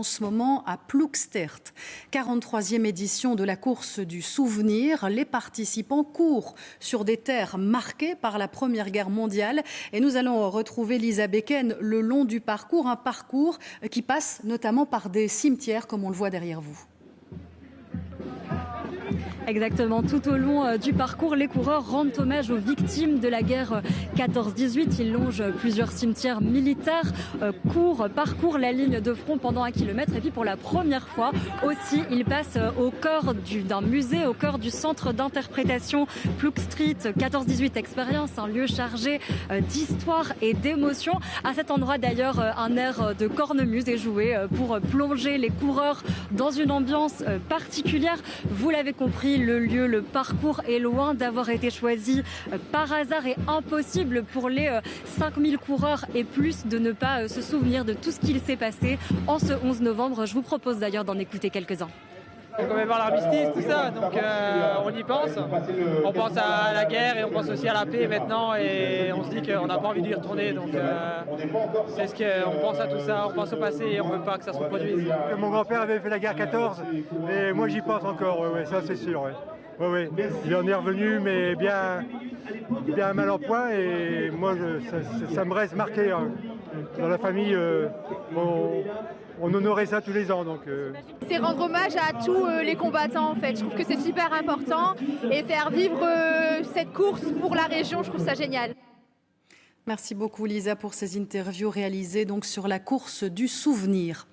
En ce moment à Ploegstert, 43e édition de la course du souvenir. Les participants courent sur des terres marquées par la Première Guerre mondiale. Et nous allons retrouver Lisa Becken le long du parcours, un parcours qui passe notamment par des cimetières comme on le voit derrière vous. Exactement, tout au long du parcours, les coureurs rendent hommage aux victimes de la guerre 14-18. Ils longent plusieurs cimetières militaires, parcourent la ligne de front pendant 1 kilomètre. Et puis pour la première fois aussi, ils passent au cœur d'un musée, au cœur du centre d'interprétation Ploegstert 14-18 Expérience, un lieu chargé d'histoire et d'émotion. À cet endroit d'ailleurs, un air de cornemuse est joué pour plonger les coureurs dans une ambiance particulière. Vous l'avez compris, le lieu, le parcours est loin d'avoir été choisi par hasard et impossible pour les 5000 coureurs et plus de ne pas se souvenir de tout ce qu'il s'est passé en ce 11 novembre. Je vous propose d'ailleurs d'en écouter quelques-uns. On commémore l'armistice, tout ça, donc on y pense. On pense à la guerre et on pense aussi à la paix maintenant et on se dit qu'on n'a pas envie d'y retourner. Donc c'est ce qu'on pense à tout ça, on pense au passé et on ne veut pas que ça se reproduise. Mon grand-père avait fait la guerre 14 et moi j'y pense encore, ouais, ça c'est sûr. Ouais. Il en est revenu mais bien mal en point et moi ça me reste marqué. Hein. Dans la famille, on honorait ça tous les ans. C'est rendre hommage à tous les combattants en fait. Je trouve que c'est super important et faire vivre cette course pour la région, je trouve ça génial. Merci beaucoup Lisa pour ces interviews réalisées donc sur la course du souvenir.